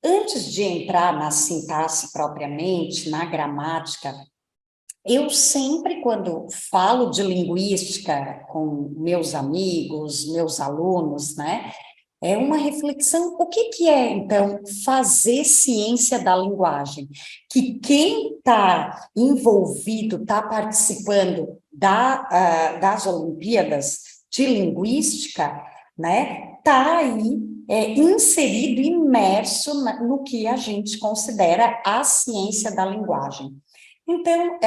Antes de entrar na sintaxe propriamente, na gramática, eu sempre, quando falo de linguística com meus amigos, meus alunos, né, é uma reflexão, o que que é, então, fazer ciência da linguagem? Que quem está envolvido, está participando das Olimpíadas de Linguística, né, está aí inserido, imerso no que a gente considera a ciência da linguagem. Então,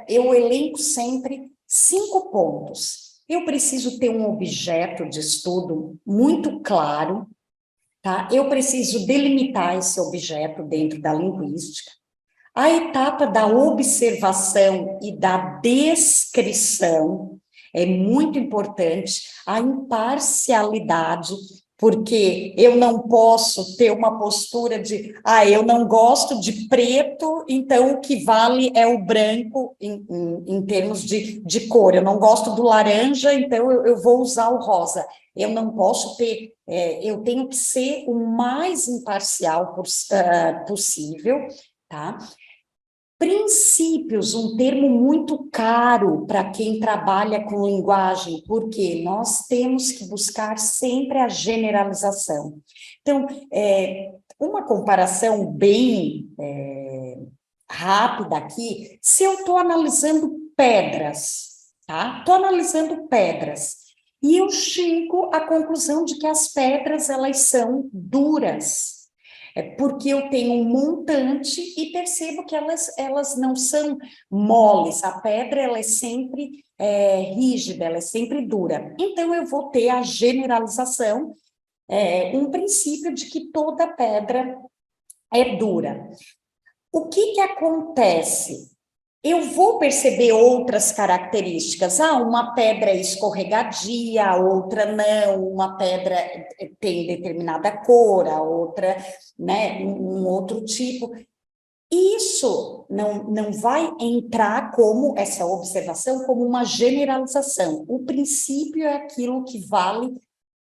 eu elenco sempre 5 pontos. Eu preciso ter um objeto de estudo muito claro, tá? Eu preciso delimitar esse objeto dentro da linguística. A etapa da observação e da descrição é muito importante, a imparcialidade, porque eu não posso ter uma postura de, eu não gosto de preto, então o que vale é o branco em termos de cor, eu não gosto do laranja, então eu vou usar o rosa. Eu não posso ter, eu tenho que ser o mais imparcial possível, tá? Princípios, um termo muito caro para quem trabalha com linguagem, porque nós temos que buscar sempre a generalização. Então, uma comparação bem rápida aqui, se eu estou analisando pedras, tá? Estou analisando pedras, e eu chego à conclusão de que as pedras, elas são duras, porque eu tenho um montante e percebo que elas não são moles, a pedra ela é sempre rígida, ela é sempre dura. Então, eu vou ter a generalização, um princípio de que toda pedra é dura. O que acontece? Eu vou perceber outras características. Uma pedra é escorregadia, a outra não, uma pedra tem determinada cor, a outra, né, um outro tipo. Isso não vai entrar como, essa observação, como uma generalização. O princípio é aquilo que vale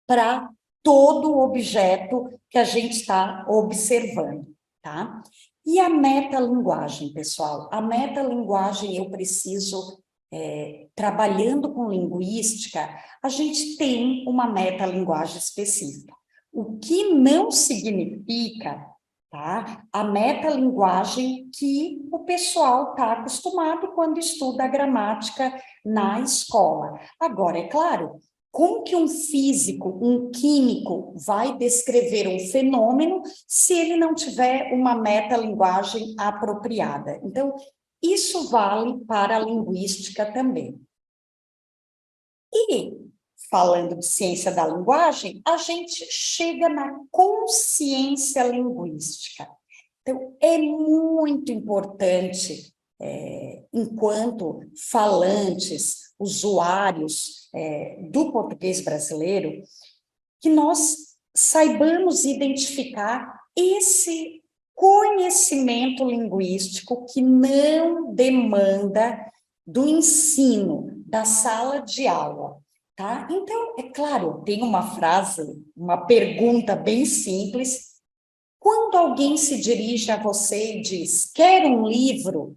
para todo objeto que a gente está observando, tá? E a metalinguagem, pessoal? A metalinguagem, eu preciso, trabalhando com linguística, a gente tem uma metalinguagem específica. O que não significa, tá? A metalinguagem que o pessoal está acostumado quando estuda a gramática na escola. Agora, é claro, como que um físico, um químico vai descrever um fenômeno se ele não tiver uma metalinguagem apropriada? Então, isso vale para a linguística também. E, falando de ciência da linguagem, a gente chega na consciência linguística. Então, é muito importante, enquanto falantes, usuários do português brasileiro, que nós saibamos identificar esse conhecimento linguístico que não demanda do ensino, da sala de aula, tá? Então, é claro, tem uma frase, uma pergunta bem simples. Quando alguém se dirige a você e diz, quer um livro?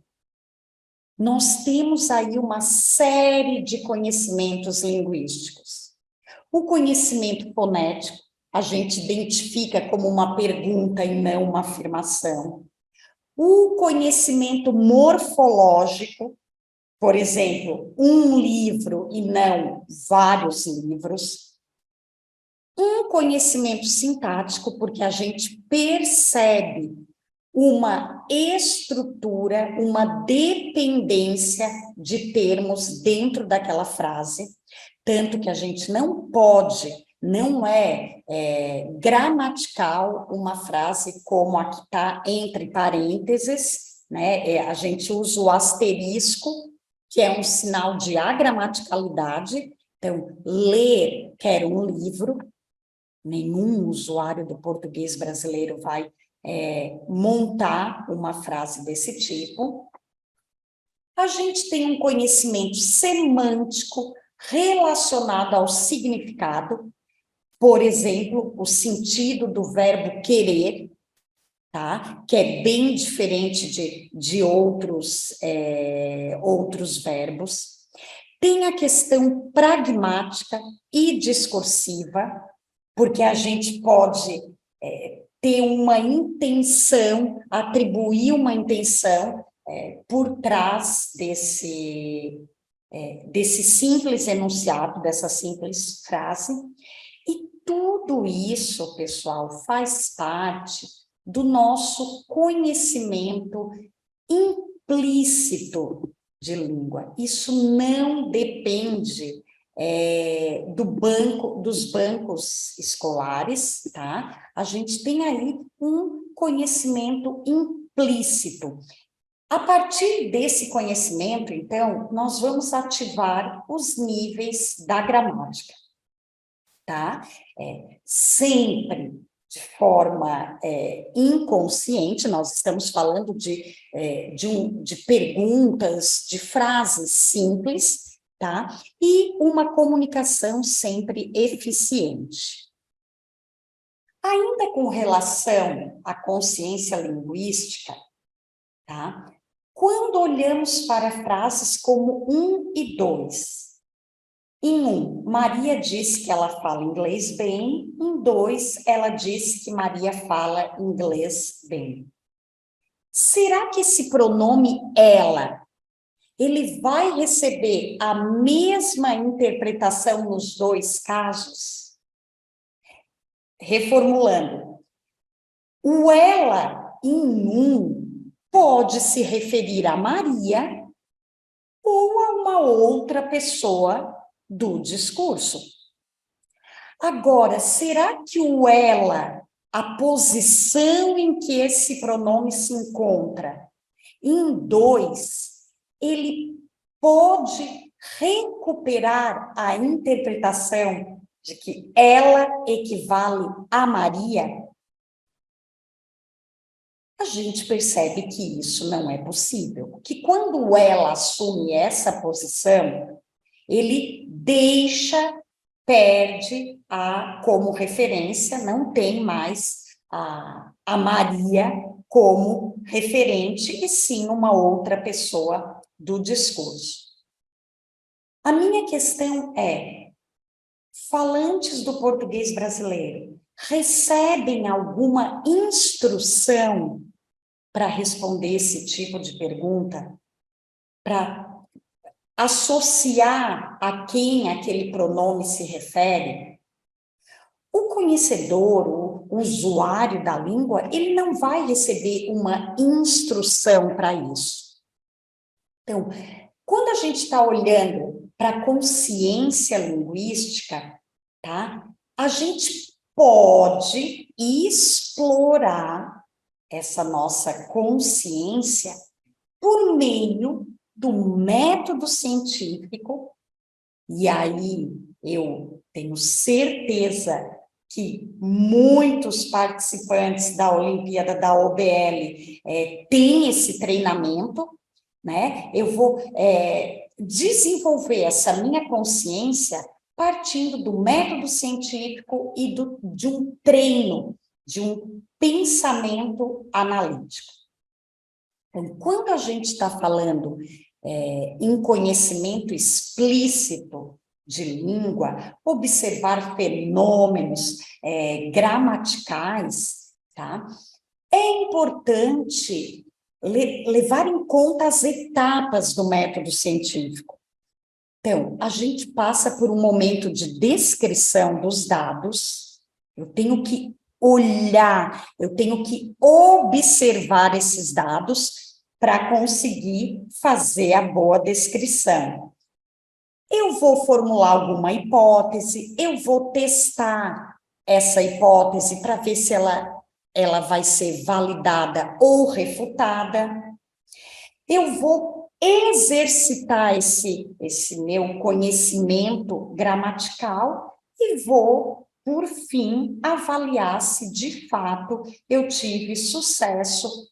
Nós temos aí uma série de conhecimentos linguísticos. O conhecimento fonético, a gente identifica como uma pergunta e não uma afirmação. O conhecimento morfológico, por exemplo, um livro e não vários livros. Um conhecimento sintático, porque a gente percebe uma estrutura, uma dependência de termos dentro daquela frase, tanto que a gente não pode, não é gramatical uma frase como a que está entre parênteses, né? A gente usa o asterisco, que é um sinal de agramaticalidade. Então, ler, quer um livro, nenhum usuário do português brasileiro vai montar uma frase desse tipo. A gente tem um conhecimento semântico relacionado ao significado. por exemplo, o sentido do verbo querer, tá? Que é bem diferente de outros verbos. Tem a questão pragmática e discursiva, porque a gente pode ter uma intenção, atribuir uma intenção por trás desse simples enunciado, dessa simples frase. E tudo isso, pessoal, faz parte do nosso conhecimento implícito de língua. Isso não depende dos bancos escolares, tá? A gente tem aí um conhecimento implícito. A partir desse conhecimento, então, nós vamos ativar os níveis da gramática, tá? Sempre de forma inconsciente, nós estamos falando de perguntas, de frases simples, tá? E uma comunicação sempre eficiente. Ainda com relação à consciência linguística, tá? Quando olhamos para frases como 1 e 2, em 1, Maria diz que ela fala inglês bem, em 2, ela diz que Maria fala inglês bem. Será que esse pronome ela, ele vai receber a mesma interpretação nos dois casos? Reformulando, o ela em 1 pode se referir a Maria ou a uma outra pessoa do discurso. Agora, será que o ela, a posição em que esse pronome se encontra, em 2, ele pode recuperar a interpretação de que ela equivale a Maria? A gente percebe que isso não é possível, que quando ela assume essa posição, ele perde como referência, não tem mais a Maria como referente, e sim uma outra pessoa do discurso. A minha questão é, falantes do português brasileiro recebem alguma instrução para responder esse tipo de pergunta? Para associar a quem aquele pronome se refere? O conhecedor, o usuário da língua, ele não vai receber uma instrução para isso. Então, quando a gente está olhando para a consciência linguística, tá? A gente pode explorar essa nossa consciência por meio do método científico, e aí eu tenho certeza que muitos participantes da Olimpíada da OBL têm esse treinamento, né? Eu vou desenvolver essa minha consciência partindo do método científico e de um treino, de um pensamento analítico. Então, quando a gente está falando em conhecimento explícito de língua, observar fenômenos gramaticais, tá? É importante levar em conta as etapas do método científico. Então, a gente passa por um momento de descrição dos dados, eu tenho que olhar, eu tenho que observar esses dados para conseguir fazer a boa descrição. Eu vou formular alguma hipótese, eu vou testar essa hipótese para ver se ela vai ser validada ou refutada. Eu vou exercitar esse meu conhecimento gramatical e vou, por fim, avaliar se de fato eu tive sucesso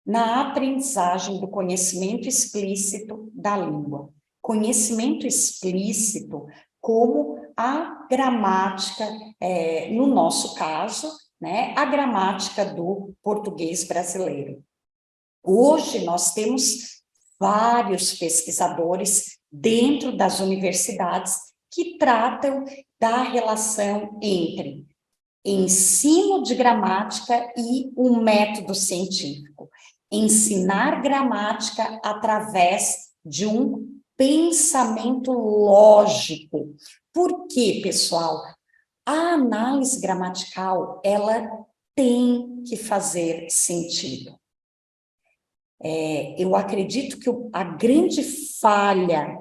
na aprendizagem do conhecimento explícito da língua. Conhecimento explícito como a gramática, no nosso caso, né, a gramática do português brasileiro. Hoje nós temos vários pesquisadores dentro das universidades que tratam da relação entre ensino de gramática e o método científico. Ensinar gramática através de um pensamento lógico. Por quê, pessoal? A análise gramatical, ela tem que fazer sentido. Eu acredito que a grande falha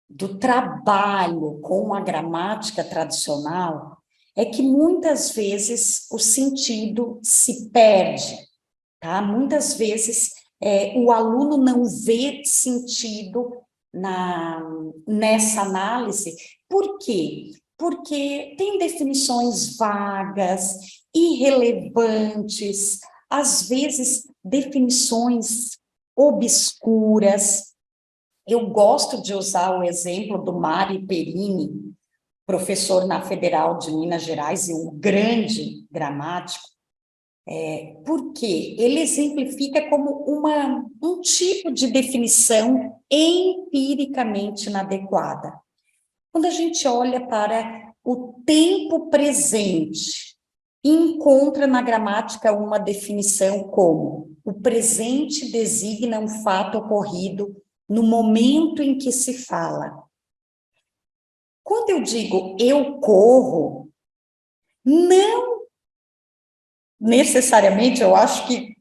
do trabalho com a gramática tradicional é que muitas vezes o sentido se perde, tá? Muitas vezes o aluno não vê sentido nessa análise. Por quê? Porque tem definições vagas, irrelevantes, às vezes definições obscuras. Eu gosto de usar o exemplo do Mário Perini, professor na Federal de Minas Gerais e um grande gramático, porque ele exemplifica como um tipo de definição empiricamente inadequada. Quando a gente olha para o tempo presente, encontra na gramática uma definição como: o presente designa um fato ocorrido no momento em que se fala. Quando eu digo eu corro, não necessariamente, eu acho que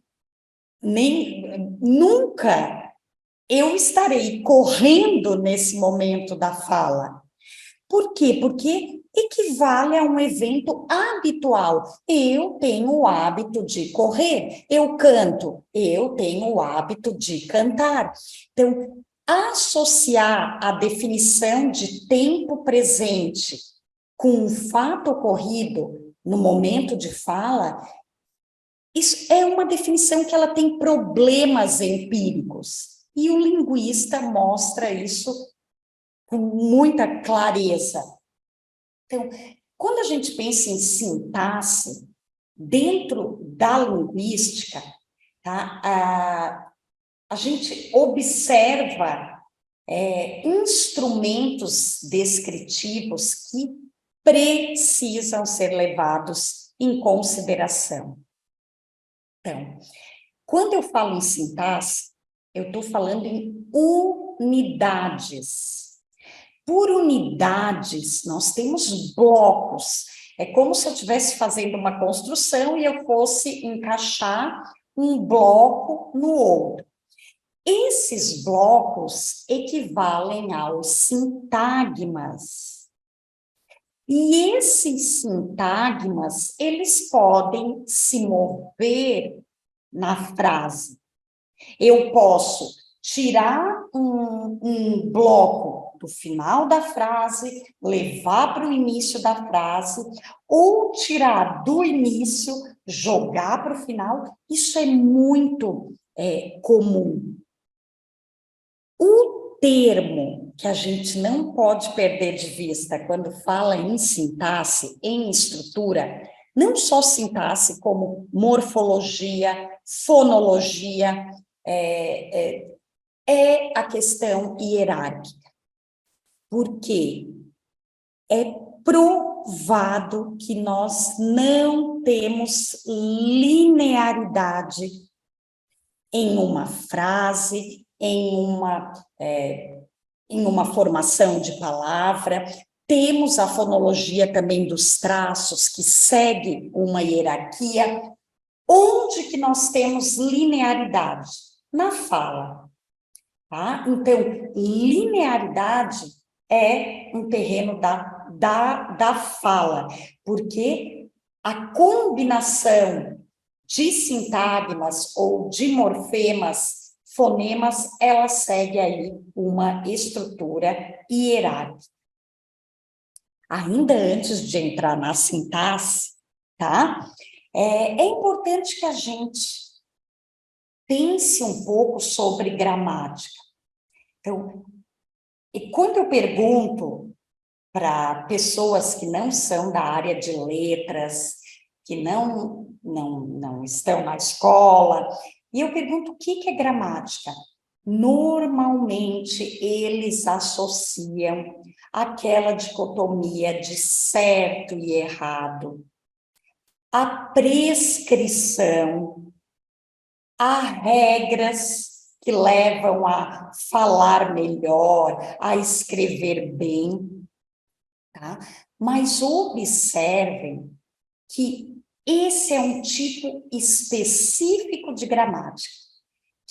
nunca eu estarei correndo nesse momento da fala. Por quê? Porque equivale a um evento habitual. Eu tenho o hábito de correr, eu canto, eu tenho o hábito de cantar. Então, associar a definição de tempo presente com um fato ocorrido no momento de fala, isso é uma definição que ela tem problemas empíricos. E o linguista mostra isso com muita clareza. Então, quando a gente pensa em sintaxe, dentro da linguística, tá, a gente observa instrumentos descritivos que precisam ser levados em consideração. Então, quando eu falo em sintaxe, eu estou falando em unidades. Por unidades, nós temos blocos. É como se eu estivesse fazendo uma construção e eu fosse encaixar um bloco no outro. Esses blocos equivalem aos sintagmas. E esses sintagmas, eles podem se mover na frase. Eu posso tirar um bloco do final da frase, levar para o início da frase, ou tirar do início, jogar para o final. Isso é muito comum. O termo que a gente não pode perder de vista quando fala em sintaxe, em estrutura, não só sintaxe, como morfologia, fonologia, é a questão hierárquica. Porque é provado que nós não temos linearidade em uma frase, em uma formação de palavra. Temos a fonologia também dos traços, que segue uma hierarquia. Onde que nós temos linearidade? Na fala. Tá? Então, linearidade é um terreno da fala, porque a combinação de sintagmas ou de morfemas, fonemas, ela segue aí uma estrutura hierárquica. Ainda antes de entrar na sintaxe, tá? É importante que a gente pense um pouco sobre gramática. Então, e quando eu pergunto para pessoas que não são da área de letras, que não estão na escola, e eu pergunto o que é gramática? Normalmente, eles associam aquela dicotomia de certo e errado, a prescrição, a regras que levam a falar melhor, a escrever bem, tá? Mas observem que esse é um tipo específico de gramática,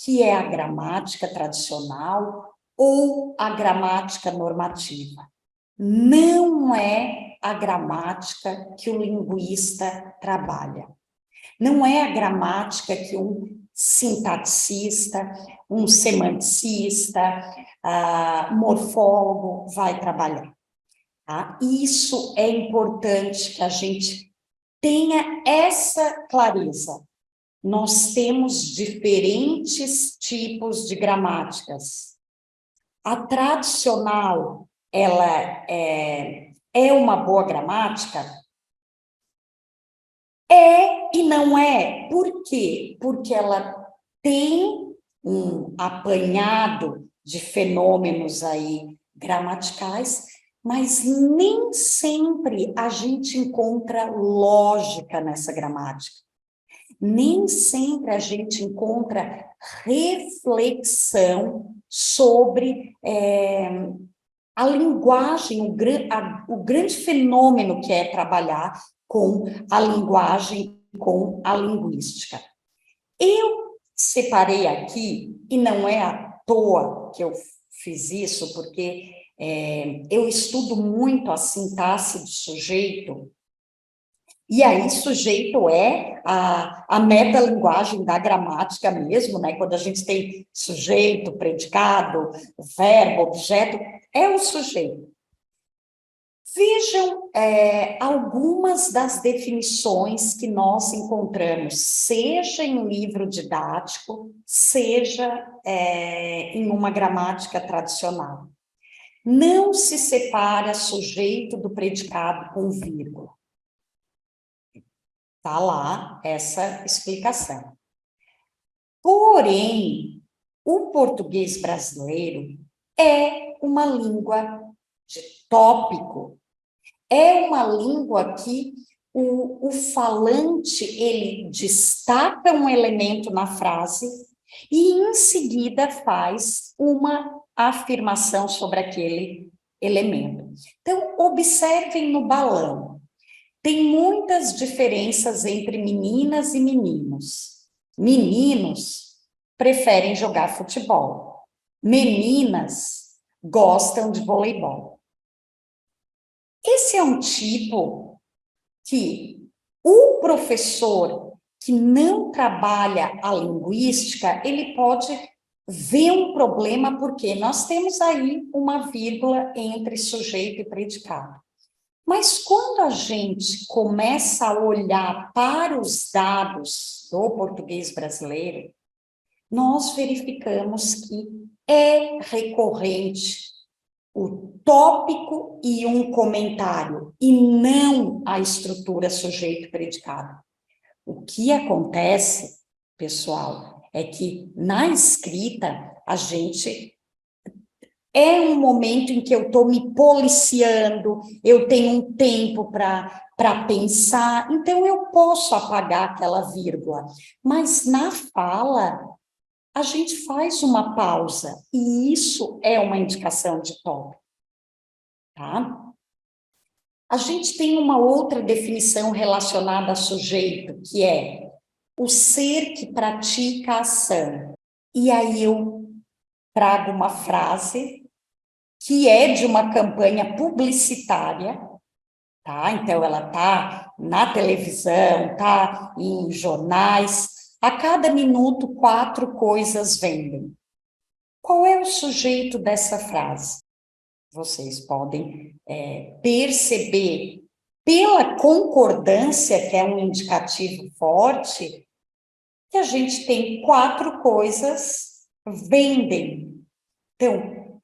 que é a gramática tradicional ou a gramática normativa. Não é a gramática que o linguista trabalha. Não é a gramática que um sintaxista, um semanticista, morfólogo vai trabalhar. Tá? Isso é importante que a gente tenha essa clareza. Nós temos diferentes tipos de gramáticas. A tradicional, ela é uma boa gramática? É e não é. Por quê? Porque ela tem um apanhado de fenômenos aí gramaticais, mas nem sempre a gente encontra lógica nessa gramática. Nem sempre a gente encontra reflexão sobre a linguagem, o grande fenômeno que é trabalhar com a linguagem, com a linguística. Eu separei aqui, e não é à toa que eu fiz isso, porque eu estudo muito a sintaxe do sujeito, e aí sujeito é a metalinguagem da gramática mesmo, né? Quando a gente tem sujeito, predicado, verbo, objeto, é o sujeito. Vejam algumas das definições que nós encontramos, seja em livro didático, seja em uma gramática tradicional. Não se separa sujeito do predicado com vírgula. Está lá essa explicação. Porém, o português brasileiro é uma língua de tópico. É uma língua que o falante, ele destaca um elemento na frase e, em seguida, faz uma afirmação sobre aquele elemento. Então, observem no balão. Tem muitas diferenças entre meninas e meninos. Meninos preferem jogar futebol. Meninas gostam de voleibol. Esse é um tipo que o professor que não trabalha a linguística, ele pode ver um problema, porque nós temos aí uma vírgula entre sujeito e predicado. Mas quando a gente começa a olhar para os dados do português brasileiro, nós verificamos que é recorrente o tópico e um comentário, e não a estrutura sujeito-predicado. O que acontece, pessoal, é que na escrita a gente é um momento em que eu estou me policiando, eu tenho um tempo para pensar, então eu posso apagar aquela vírgula. Mas na fala, a gente faz uma pausa, e isso é uma indicação de tópico, tá? A gente tem uma outra definição relacionada a sujeito, que é o ser que pratica a ação. E aí eu trago uma frase que é de uma campanha publicitária, tá? Então, ela está na televisão, está em jornais. A cada minuto, 4 coisas vendem. Qual é o sujeito dessa frase? Vocês podem perceber, pela concordância, que é um indicativo forte, que a gente tem 4 coisas vendem. Então,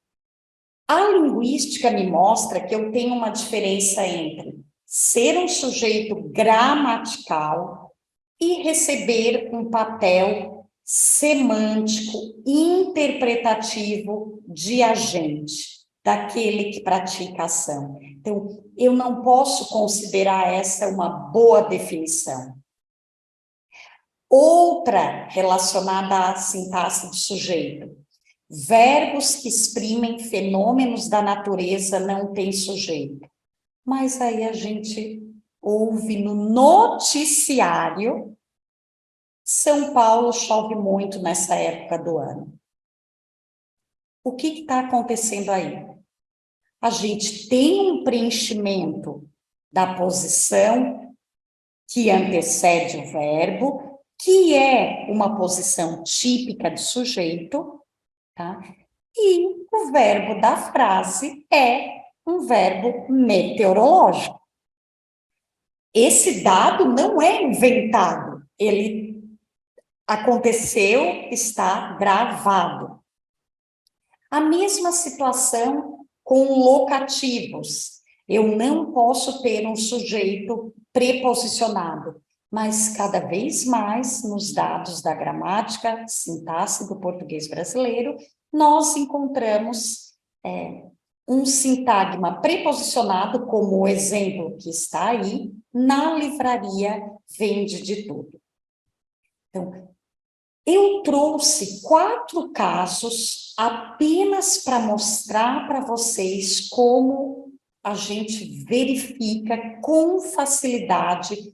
A linguística me mostra que eu tenho uma diferença entre ser um sujeito gramatical e receber um papel semântico, interpretativo de agente, daquele que pratica a ação. Então, eu não posso considerar essa uma boa definição. Outra relacionada à sintaxe do sujeito. Verbos que exprimem fenômenos da natureza não têm sujeito. Mas aí a gente ouve no noticiário, São Paulo chove muito nessa época do ano. O que está acontecendo aí? A gente tem um preenchimento da posição que antecede o verbo, que é uma posição típica de sujeito, tá? E o verbo da frase é um verbo meteorológico. Esse dado não é inventado, ele aconteceu, está gravado. A mesma situação com locativos. Eu não posso ter um sujeito preposicionado, mas cada vez mais nos dados da gramática, sintaxe do português brasileiro, nós encontramos um sintagma preposicionado, como o exemplo que está aí, na livraria Vende de Tudo. Então, eu trouxe 4 casos apenas para mostrar para vocês como a gente verifica com facilidade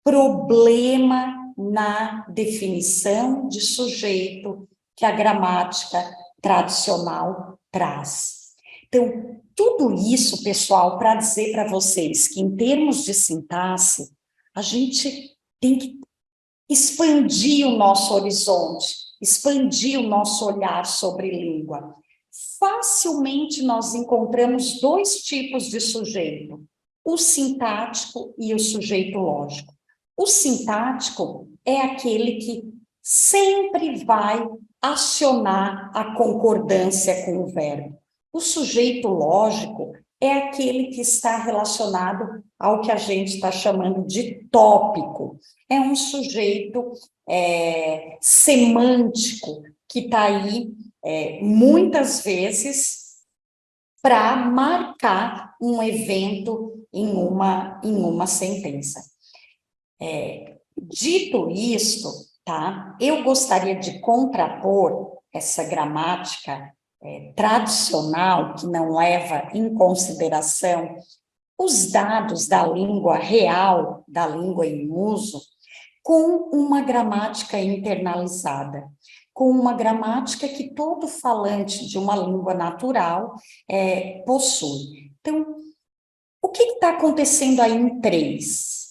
problema na definição de sujeito que a gramática tradicional traz. Então, tudo isso, pessoal, para dizer para vocês que em termos de sintaxe, a gente tem que expandir o nosso horizonte, expandir o nosso olhar sobre língua. Facilmente nós encontramos 2 tipos de sujeito, o sintático e o sujeito lógico. O sintático é aquele que sempre vai acionar a concordância com o verbo. O sujeito lógico é aquele que está relacionado ao que a gente está chamando de tópico. É um sujeito semântico que está aí muitas vezes para marcar um evento em uma sentença. Dito isto, tá? Eu gostaria de contrapor essa gramática tradicional que não leva em consideração os dados da língua real, da língua em uso, com uma gramática internalizada, com uma gramática que todo falante de uma língua natural possui. Então, o que está acontecendo aí em 3?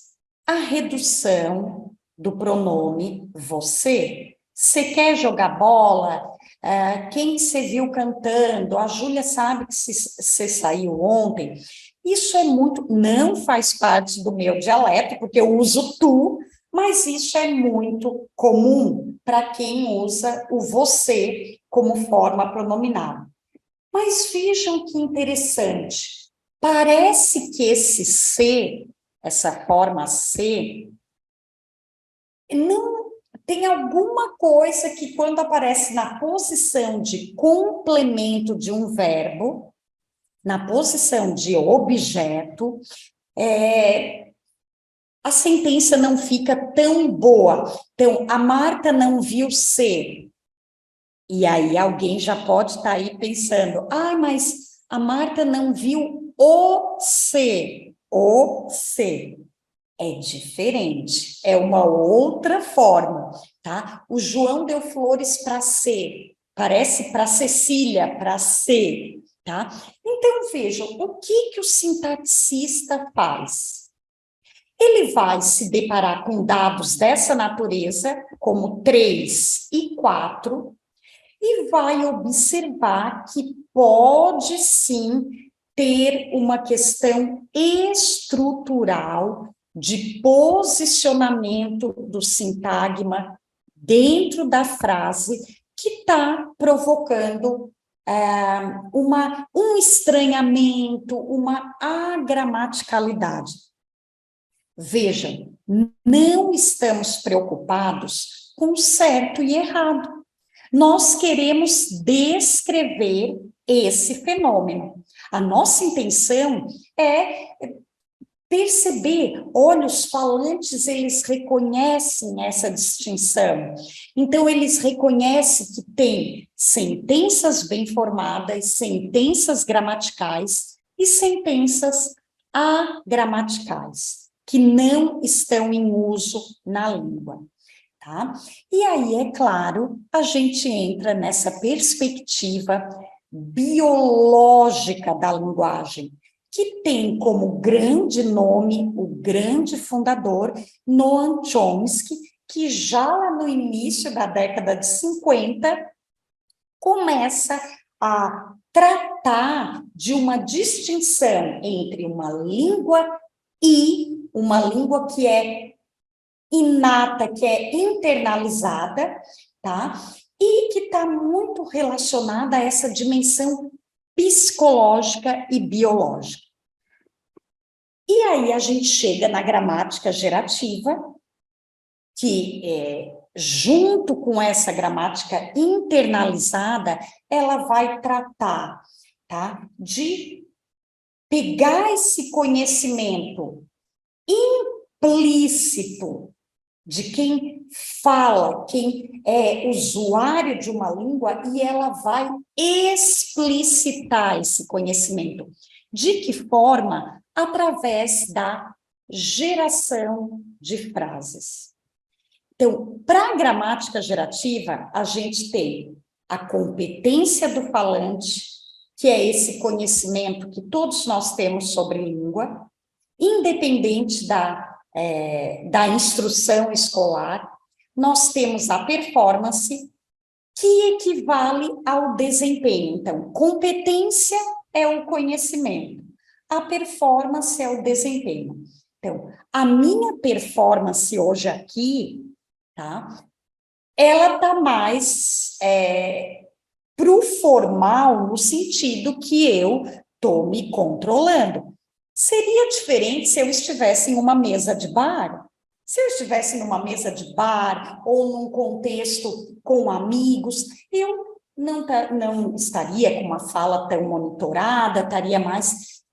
A redução do pronome você. Você quer jogar bola? Quem você viu cantando? A Júlia sabe que você saiu ontem. Isso é muito, não faz parte do meu dialeto, porque eu uso tu, mas isso é muito comum para quem usa o você como forma pronominal. Mas vejam que interessante, parece que esse ser, essa forma ser, não tem alguma coisa que quando aparece na posição de complemento de um verbo, na posição de objeto, a sentença não fica tão boa. Então, a Marta não viu ser. E aí alguém já pode estar aí pensando, mas a Marta não viu o ser. O ser. É diferente, é uma outra forma, tá? O João deu flores para ser, parece para Cecília, para ser, tá? Então, vejam, o que o sintaxista faz? Ele vai se deparar com dados dessa natureza, como 3 e 4, e vai observar que pode sim ter uma questão estrutural de posicionamento do sintagma dentro da frase que está provocando um estranhamento, uma agramaticalidade. Vejam, não estamos preocupados com certo e errado. Nós queremos descrever esse fenômeno. A nossa intenção é perceber, olha, os falantes, eles reconhecem essa distinção. Então, eles reconhecem que tem sentenças bem formadas, sentenças gramaticais e sentenças agramaticais, que não estão em uso na língua. Tá? E aí, é claro, a gente entra nessa perspectiva biológica da linguagem, que tem como grande nome, o grande fundador, Noam Chomsky, que já lá no início da década de 50, começa a tratar de uma distinção entre uma língua e uma língua que é inata, que é internalizada, tá? E que está muito relacionada a essa dimensão psicológica e biológica. E aí a gente chega na gramática gerativa, que junto com essa gramática internalizada, ela vai tratar, tá, de pegar esse conhecimento implícito de quem fala, quem é usuário de uma língua, e ela vai explicitar esse conhecimento. De que forma? Através da geração de frases. Então, para a gramática gerativa, a gente tem a competência do falante, que é esse conhecimento que todos nós temos sobre língua, independente da instrução escolar. Nós temos a performance, que equivale ao desempenho. Então, competência é o conhecimento, a performance é o desempenho. Então, a minha performance hoje aqui, tá? Ela está mais para o formal, no sentido que eu estou me controlando. Seria diferente se eu estivesse em uma mesa de bar? Se eu estivesse numa mesa de bar ou num contexto com amigos, eu não estaria com uma fala tão monitorada, estaria mais...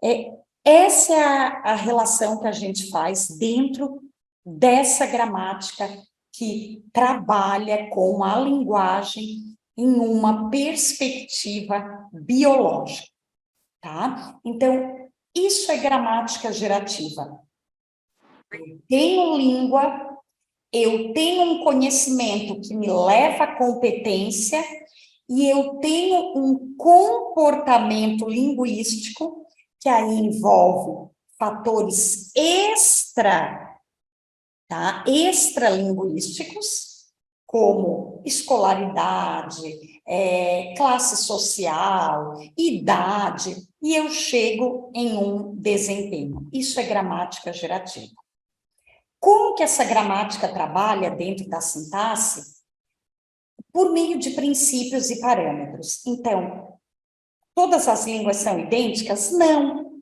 essa é a relação que a gente faz dentro dessa gramática que trabalha com a linguagem em uma perspectiva biológica, tá? Então, isso é gramática gerativa. Eu tenho língua, eu tenho um conhecimento que me leva à competência e eu tenho um comportamento linguístico que aí envolve fatores extralinguísticos, como escolaridade, classe social, idade, e eu chego em um desempenho. Isso é gramática gerativa. Como que essa gramática trabalha dentro da sintaxe? Por meio de princípios e parâmetros. Então, todas as línguas são idênticas? Não.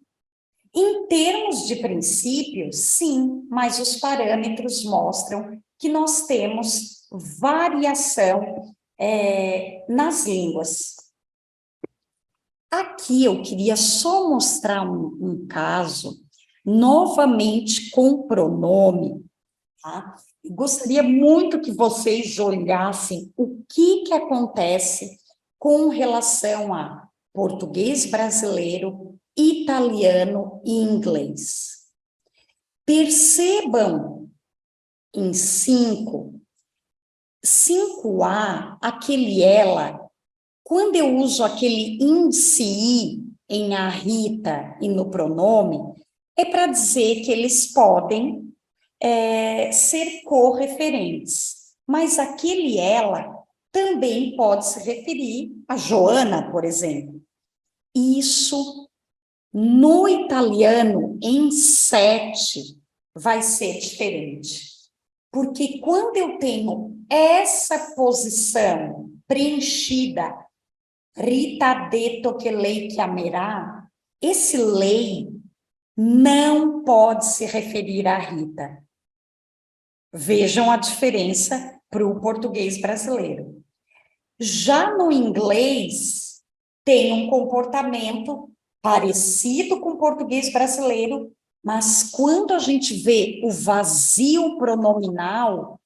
Em termos de princípios, sim, mas os parâmetros mostram que nós temos variação nas línguas. Aqui eu queria só mostrar um caso, novamente com pronome, tá? Gostaria muito que vocês olhassem o que acontece com relação a português brasileiro, italiano e inglês. Percebam em 5A, aquele ela, quando eu uso aquele índice I em a Rita e no pronome, é para dizer que eles podem ser correferentes, mas aquele ela também pode se referir a Joana, por exemplo. Isso, no italiano, em 7, vai ser diferente. Porque quando eu tenho essa posição preenchida Rita detto que lei chiamerà. Esse lei não pode se referir a Rita. Vejam a diferença para o português brasileiro. Já no inglês, tem um comportamento parecido com o português brasileiro, mas quando a gente vê o vazio pronominal,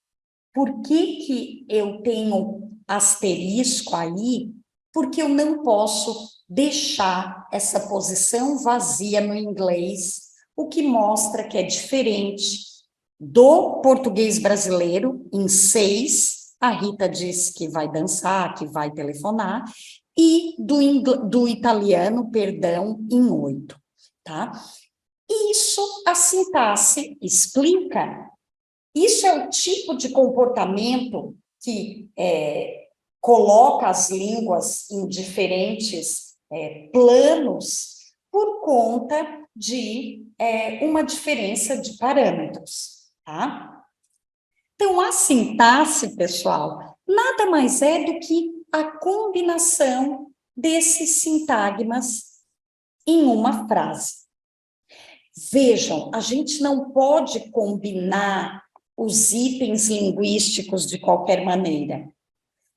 por que eu tenho asterisco aí? Porque eu não posso deixar essa posição vazia no inglês, o que mostra que é diferente do português brasileiro, em 6, a Rita diz que vai dançar, que vai telefonar, e do italiano, perdão, em 8, tá? Isso a sintaxe explica. Isso é o tipo de comportamento que coloca as línguas em diferentes planos por conta de uma diferença de parâmetros, tá? Então, a sintaxe, pessoal, nada mais é do que a combinação desses sintagmas em uma frase. Vejam, a gente não pode combinar os itens linguísticos de qualquer maneira.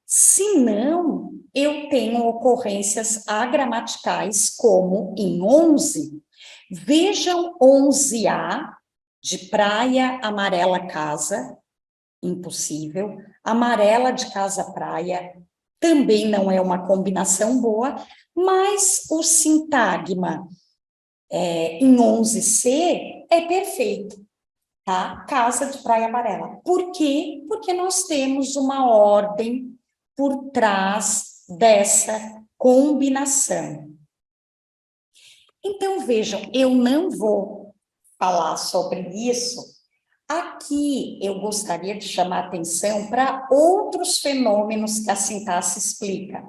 Senão, eu tenho ocorrências agramaticais, como em 11. Vejam 11A, de praia, amarela, casa, impossível. Amarela de casa, praia, também não é uma combinação boa, mas o sintagma em 11C é perfeito. Tá? Casa de praia amarela. Por quê? Porque nós temos uma ordem por trás dessa combinação. Então, vejam, eu não vou falar sobre isso. Aqui eu gostaria de chamar atenção para outros fenômenos que a sintaxe explica.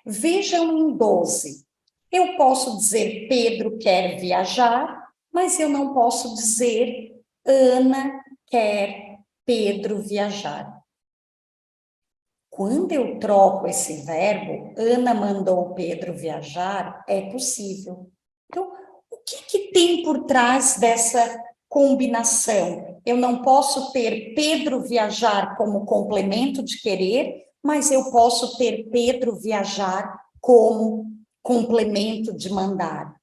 Vejam em 12. Eu posso dizer Pedro quer viajar, mas eu não posso dizer Ana quer Pedro viajar. Quando eu troco esse verbo, Ana mandou Pedro viajar, é possível. Então, o que tem por trás dessa combinação? Eu não posso ter Pedro viajar como complemento de querer, mas eu posso ter Pedro viajar como complemento de mandar.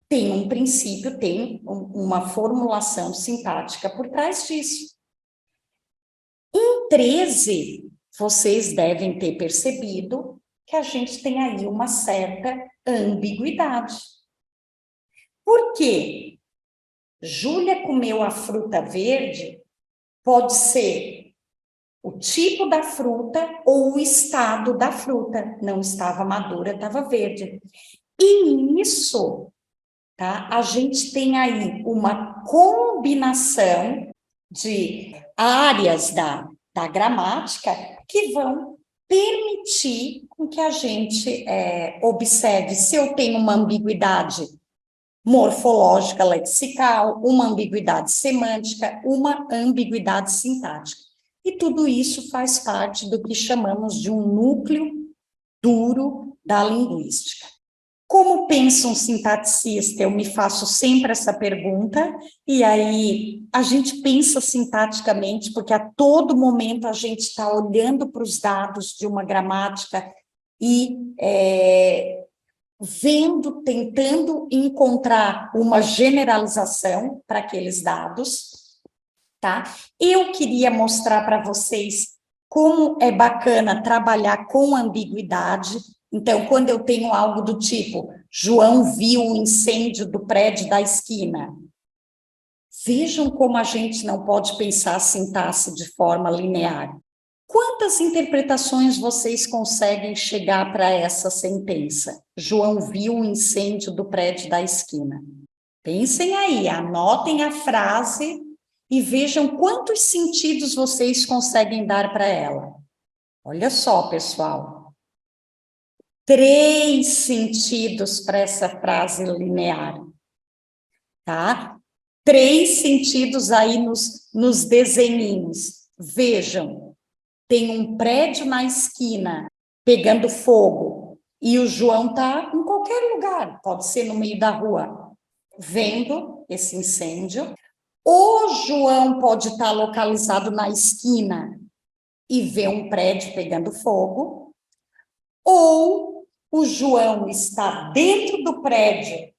Tem um princípio, tem uma formulação sintática por trás disso. Em 13, vocês devem ter percebido que a gente tem aí uma certa ambiguidade. Por quê? Júlia comeu a fruta verde, pode ser o tipo da fruta ou o estado da fruta. Não estava madura, estava verde. E isso, tá? A gente tem aí uma combinação de áreas da gramática que vão permitir que a gente observe se eu tenho uma ambiguidade morfológica lexical, uma ambiguidade semântica, uma ambiguidade sintática. E tudo isso faz parte do que chamamos de um núcleo duro da linguística. Como pensa um sintaticista? Eu me faço sempre essa pergunta, e aí a gente pensa sintaticamente, porque a todo momento a gente está olhando para os dados de uma gramática e vendo, tentando encontrar uma generalização para aqueles dados, tá? Eu queria mostrar para vocês como é bacana trabalhar com ambiguidade. Então, quando eu tenho algo do tipo, João viu o incêndio do prédio da esquina. Vejam como a gente não pode pensar a sintaxe de forma linear. Quantas interpretações vocês conseguem chegar para essa sentença? João viu o incêndio do prédio da esquina. Pensem aí, anotem a frase e vejam quantos sentidos vocês conseguem dar para ela. Olha só, pessoal. 3 sentidos para essa frase linear, tá? 3 sentidos aí nos desenhinhos. Vejam, tem um prédio na esquina, pegando fogo e o João está em qualquer lugar, pode ser no meio da rua, vendo esse incêndio. O João pode estar localizado na esquina e ver um prédio pegando fogo, ou o João está dentro do prédio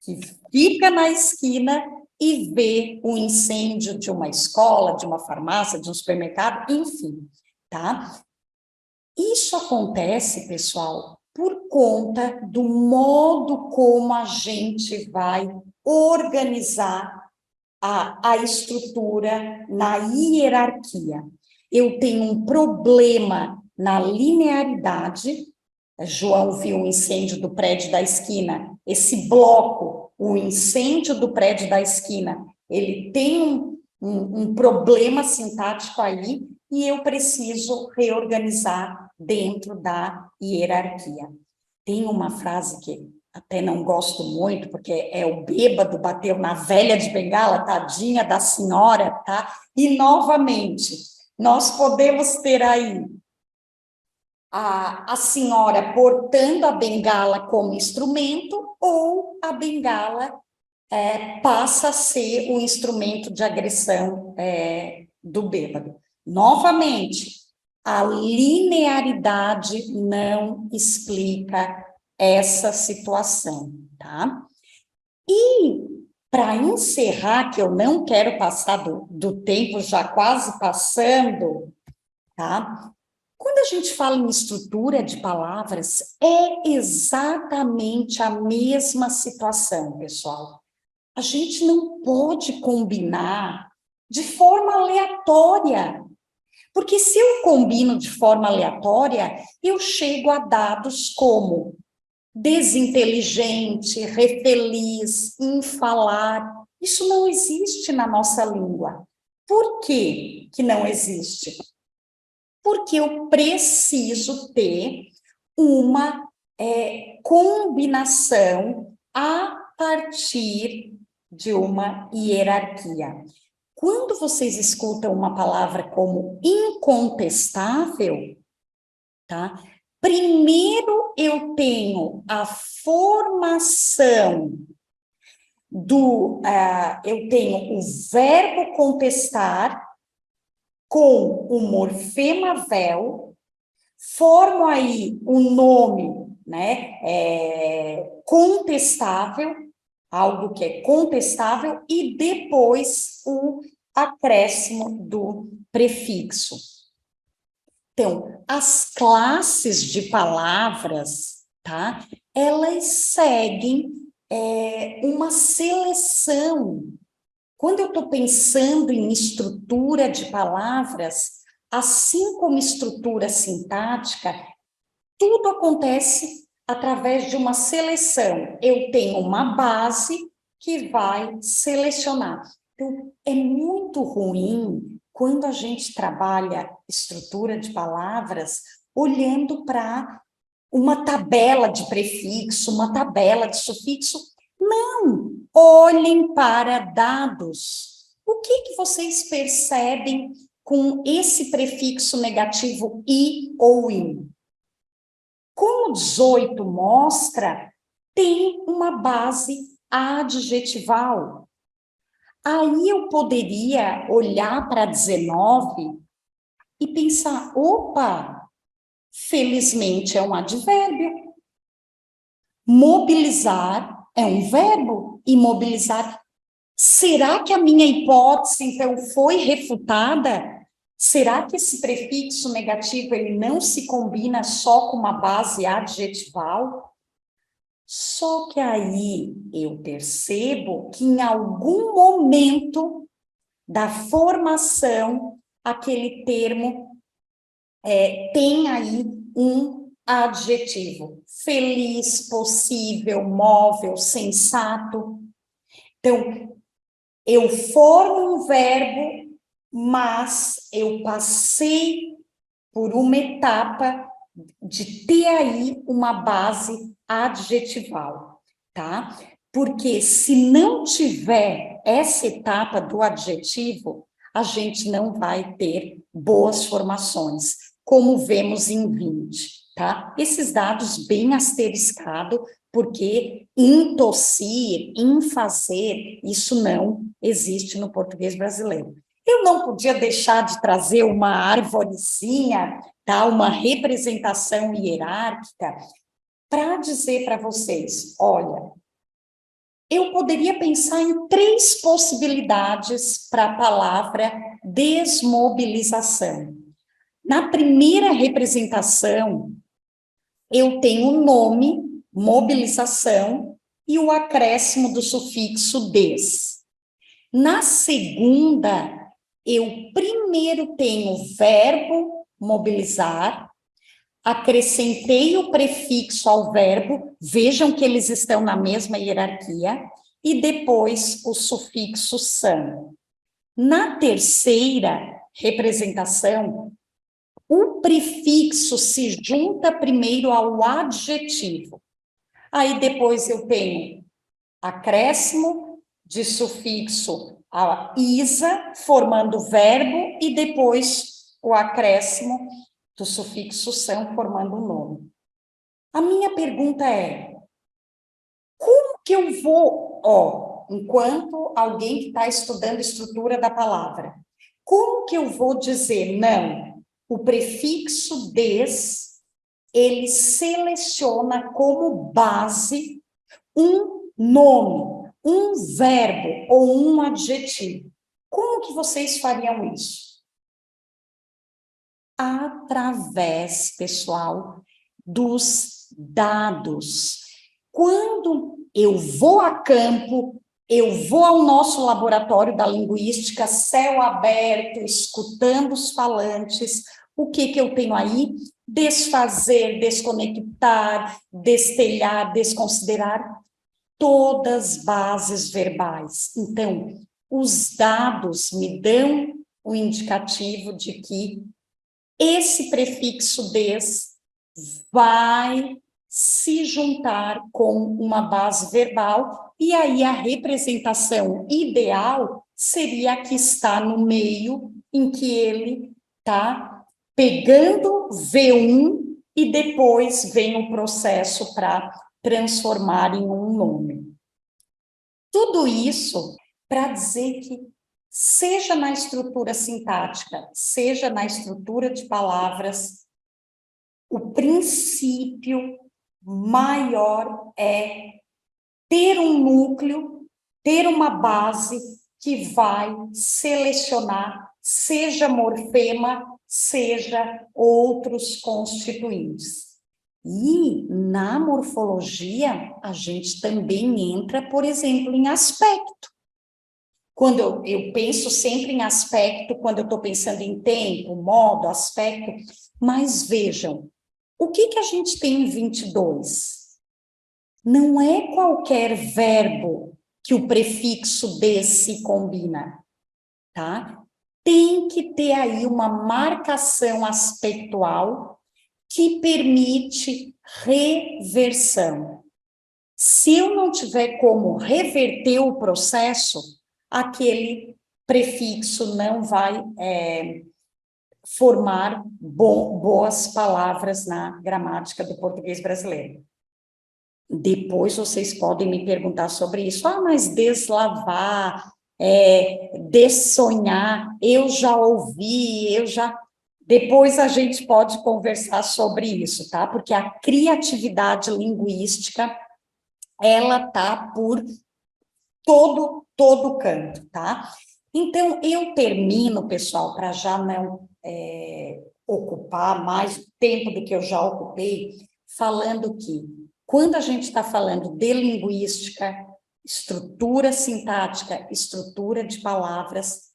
que fica na esquina e vê o incêndio de uma escola, de uma farmácia, de um supermercado, enfim, tá? Isso acontece, pessoal, por conta do modo como a gente vai organizar a estrutura na hierarquia. Eu tenho um problema na linearidade. João viu o incêndio do prédio da esquina. Esse bloco, o incêndio do prédio da esquina, ele tem um problema sintático aí e eu preciso reorganizar dentro da hierarquia. Tem uma frase que até não gosto muito, porque é o bêbado bateu na velha de bengala, tadinha da senhora, tá? E, novamente, nós podemos ter aí a senhora portando a bengala como instrumento, ou a bengala passa a ser o instrumento de agressão do bêbado. Novamente, a linearidade não explica essa situação, tá? E, para encerrar, que eu não quero passar do tempo já quase passando, tá? Quando a gente fala em estrutura de palavras, é exatamente a mesma situação, pessoal. A gente não pode combinar de forma aleatória, porque se eu combino de forma aleatória, eu chego a dados como desinteligente, refeliz, infalar. Isso não existe na nossa língua. Por que que não existe? Porque eu preciso ter uma combinação a partir de uma hierarquia. Quando vocês escutam uma palavra como incontestável, tá? Primeiro eu tenho a formação eu tenho o verbo contestar com o morfema vel, formo aí o nome, né, contestável, algo que é contestável, e depois o acréscimo do prefixo. Então, as classes de palavras, tá? Elas seguem uma seleção. Quando eu estou pensando em estrutura de palavras, assim como estrutura sintática, tudo acontece através de uma seleção. Eu tenho uma base que vai selecionar. Então, é muito ruim quando a gente trabalha estrutura de palavras olhando para uma tabela de prefixo, uma tabela de sufixo. Não, olhem para dados. O que vocês percebem com esse prefixo negativo i ou in? Como o 18 mostra, tem uma base adjetival. Aí eu poderia olhar para 19 e pensar, opa, felizmente é um advérbio. Mobilizar é um verbo, imobilizar. Será que a minha hipótese, então, foi refutada? Será que esse prefixo negativo ele não se combina só com uma base adjetival? Só que aí eu percebo que em algum momento da formação, aquele termo tem aí um adjetivo. Feliz, possível, móvel, sensato. Então, eu formo um verbo, mas eu passei por uma etapa de ter aí uma base adjetival, tá? Porque se não tiver essa etapa do adjetivo, a gente não vai ter boas formações, como vemos em 20. tá? Esses dados bem asteriscado, porque em tossir, em fazer, isso não existe no português brasileiro. Eu não podia deixar de trazer uma arvorezinha, tá? Uma representação hierárquica, para dizer para vocês, olha, eu poderia pensar em 3 possibilidades para a palavra desmobilização. Na primeira representação, eu tenho o nome, mobilização, e o acréscimo do sufixo des. Na segunda, eu primeiro tenho o verbo mobilizar, acrescentei o prefixo ao verbo, vejam que eles estão na mesma hierarquia, e depois o sufixo san. Na terceira representação, o prefixo se junta primeiro ao adjetivo. Aí depois eu tenho acréscimo de sufixo a isa, formando o verbo, e depois o acréscimo do sufixo são, formando o nome. A minha pergunta é, como que eu vou, enquanto alguém que está estudando estrutura da palavra, como que eu vou dizer, não, o prefixo des, ele seleciona como base um nome, um verbo ou um adjetivo. Como que vocês fariam isso? Através, pessoal, dos dados. Quando eu vou a campo, eu vou ao nosso laboratório da linguística, céu aberto, escutando os falantes, o que que eu tenho aí? Desfazer, desconectar, destelhar, desconsiderar, todas bases verbais. Então, os dados me dão o indicativo de que esse prefixo des vai se juntar com uma base verbal, e aí a representação ideal seria a que está no meio, em que ele está pegando V1 e depois vem um processo para transformar em um nome. Tudo isso para dizer que, seja na estrutura sintática, seja na estrutura de palavras, o princípio maior é ter um núcleo, ter uma base que vai selecionar, seja morfema, seja outros constituintes. E na morfologia, a gente também entra, por exemplo, em aspecto. Quando eu penso sempre em aspecto, quando eu estou pensando em tempo, modo, aspecto, mas vejam, o que que a gente tem em 22? Não é qualquer verbo que o prefixo desse combina, tá? Tem que ter aí uma marcação aspectual que permite reversão. Se eu não tiver como reverter o processo, aquele prefixo não vai formar boas palavras na gramática do português brasileiro. Depois vocês podem me perguntar sobre isso. Ah, mas deslavar, dessonhar, eu já ouvi, Depois a gente pode conversar sobre isso, tá? Porque a criatividade linguística, ela tá por todo canto, tá? Então, eu termino, pessoal, para já não ocupar mais tempo do que eu já ocupei, falando que, quando a gente está falando de linguística, estrutura sintática, estrutura de palavras,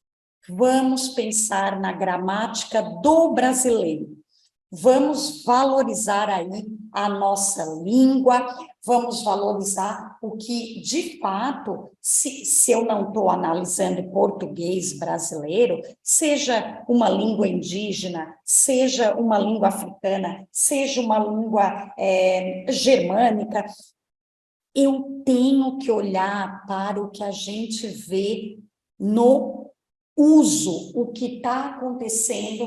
vamos pensar na gramática do brasileiro. Vamos valorizar aí a nossa língua, vamos valorizar o que, de fato, se eu não estou analisando português brasileiro, seja uma língua indígena, seja uma língua africana, seja uma língua germânica, eu tenho que olhar para o que a gente vê no uso o que está acontecendo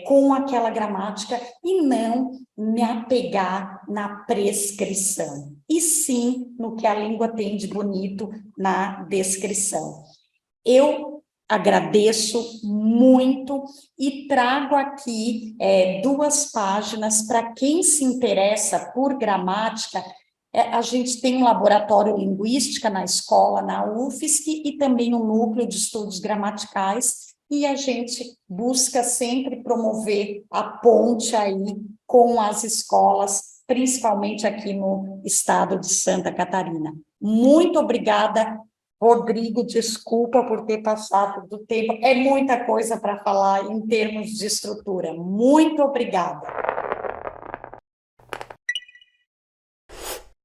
com aquela gramática e não me apegar na prescrição, e sim no que a língua tem de bonito na descrição. Eu agradeço muito e trago aqui 2 páginas para quem se interessa por gramática. A gente tem um laboratório linguística na escola, na UFSC, e também um núcleo de estudos gramaticais, e a gente busca sempre promover a ponte aí com as escolas, principalmente aqui no estado de Santa Catarina. Muito obrigada, Rodrigo, desculpa por ter passado do tempo, é muita coisa para falar em termos de estrutura. Muito obrigada.